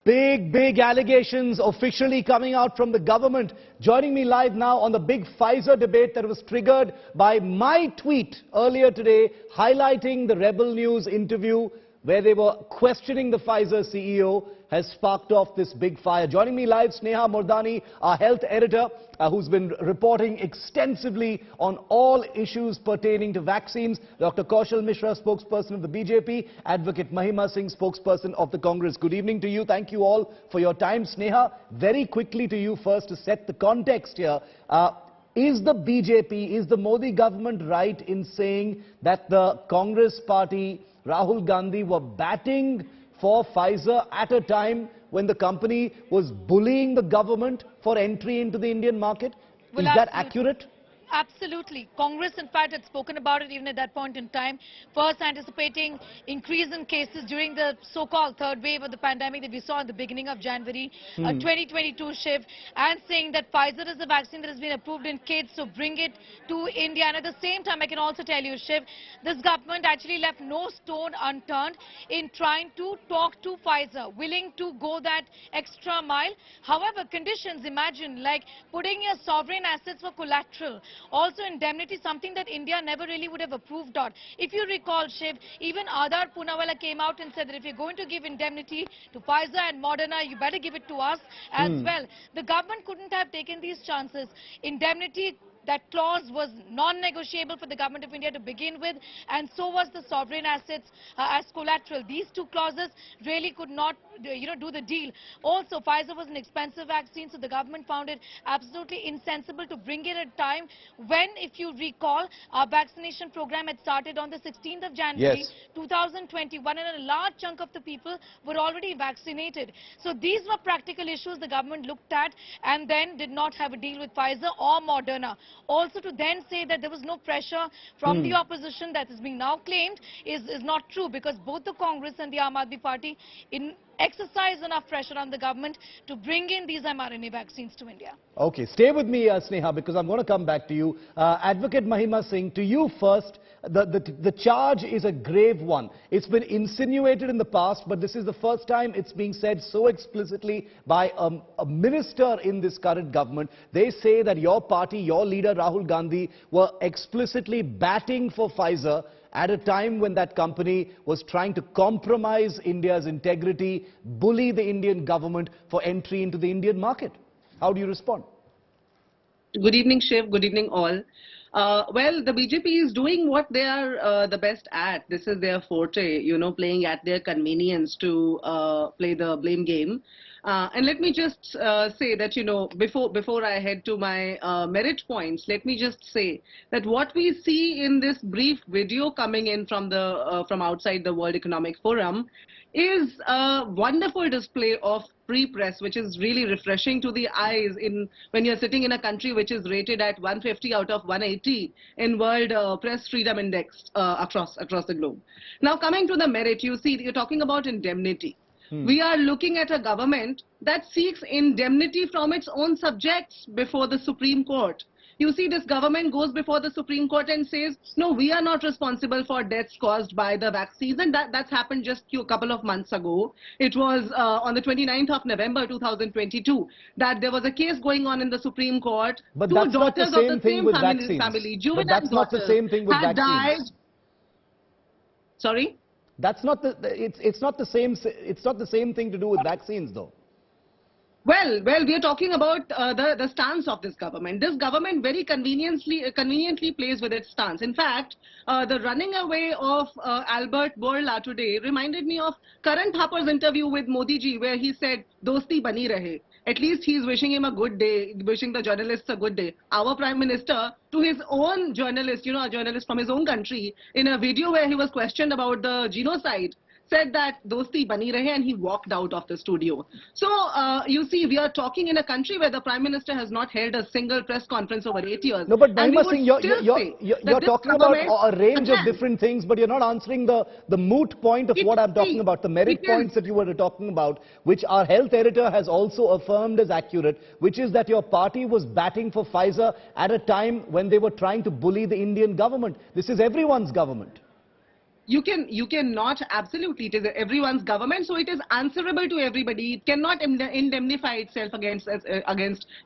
Big allegations officially coming out from the government. Joining me live now on the big Pfizer debate that was triggered by my tweet earlier today, highlighting the Rebel News interview where they were questioning the Pfizer CEO, has sparked off this big fire. Joining me live, Sneha Murdani, our health editor, who's been reporting extensively on all issues pertaining to vaccines. Dr. Kaushal Mishra, spokesperson of the BJP. Advocate Mahima Singh, spokesperson of the Congress. Good evening to you. Thank you all for your time. Sneha, very quickly to you first to set the context here. Is the BJP, is the Modi government right in saying that the Congress party, Rahul Gandhi, were batting for Pfizer at a time when the company was bullying the government for entry into the Indian market? Is that accurate? Absolutely. Congress, in fact, had spoken about it even at that point in time, first anticipating increase in cases during the so-called third wave of the pandemic that we saw in the beginning of January 2022 shift, and saying that Pfizer is a vaccine that has been approved in kids, so bring it to India. And at the same time, I can also tell you, Shiv, this government actually left no stone unturned in trying to talk to Pfizer, willing to go that extra mile. However, conditions, imagine, like putting your sovereign assets for collateral, also indemnity, something that India never really would have approved of. If you recall, Shiv, even Adar Poonawalla came out and said that if you're going to give indemnity to Pfizer and Moderna, you better give it to us as well. The government couldn't have taken these chances. Indemnity, that clause was non-negotiable for the Government of India to begin with, and so was the sovereign assets as collateral. These two clauses really could not, do the deal. Also, Pfizer was an expensive vaccine, so the government found it absolutely insensible to bring it at a time when, if you recall, our vaccination program had started on the 16th of January 2021, and a large chunk of the people were already vaccinated. So these were practical issues the government looked at and then did not have a deal with Pfizer or Moderna. Also, to then say that there was no pressure from the opposition, that is being now claimed, is not true, because both the Congress and the Aam Aadmi Party exercise enough pressure on the government to bring in these mRNA vaccines to India. Okay, stay with me, Sneha, because I'm going to come back to you. Advocate Mahima Singh, to you first. The charge is a grave one. It's been insinuated in the past, but this is the first time it's being said so explicitly by a minister in this current government. They say that your party, your leader Rahul Gandhi, were explicitly batting for Pfizer at a time when that company was trying to compromise India's integrity, bully the Indian government for entry into the Indian market. How do you respond? Good evening, Shiv. Good evening, all. Well, the BJP is doing what they are the best at. This is their forte, playing at their convenience to play the blame game. And let me just say that, before I head to my merit points, let me just say that what we see in this brief video coming in from outside the World Economic Forum is a wonderful display of pre-press, which is really refreshing to the eyes when you're sitting in a country which is rated at 150 out of 180 in World Press Freedom Index across the globe. Now, coming to the merit, you see, you're talking about indemnity. We are looking at a government that seeks indemnity from its own subjects before the Supreme Court. You see, this government goes before the Supreme Court and says, no, we are not responsible for deaths caused by the vaccines. And that's happened just a couple of months ago. It was on the 29th of November 2022 that there was a case going on in the Supreme Court. But Two that's not the daughters same of the thing same with family, vaccines. But that's not the same thing with vaccines. Died. Sorry? That's not it's not the same thing to do with vaccines, though. Well, we are talking about the stance of this government. This government very conveniently plays with its stance. In fact, the running away of Albert Bourla today reminded me of Karan Thapar's interview with Modi ji, where he said, "Dosti bani rahe." At least he's wishing him a good day, wishing the journalists a good day. Our Prime Minister, to his own journalist, a journalist from his own country, in a video where he was questioned about the genocide, said that dosti bani rahe, and he walked out of the studio. So, you see, we are talking in a country where the Prime Minister has not held a single press conference over 8 years. No, but Mahima Singh, you're talking about a range of different things, but you're not answering the moot point of what I'm talking about, the merit points that you were talking about, which our health editor has also affirmed as accurate, which is that your party was batting for Pfizer at a time when they were trying to bully the Indian government. This is everyone's government. you cannot, absolutely, it is everyone's government, so it is answerable to everybody. It cannot indemnify itself against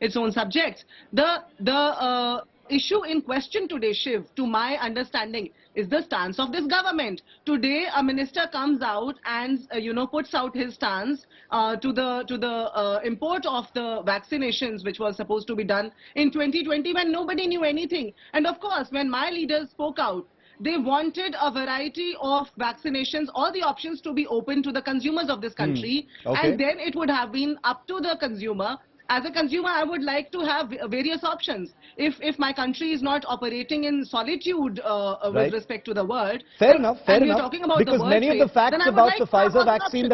its own subjects. The issue in question today, Shiv, to my understanding, is the stance of this government. Today, a minister comes out and puts out his stance to the import of the vaccinations, which was supposed to be done in 2020 when nobody knew anything. And of course, when my leaders spoke out, they wanted a variety of vaccinations, all the options to be open to the consumers of this country. Okay. And then it would have been up to the consumer. As a consumer, I would like to have various options. If my country is not operating in solitude Right. with respect to the world, Fair enough, fair and we are enough. talking about Because the world many of the trade, then facts I would about like the to have Pfizer other vaccine options. that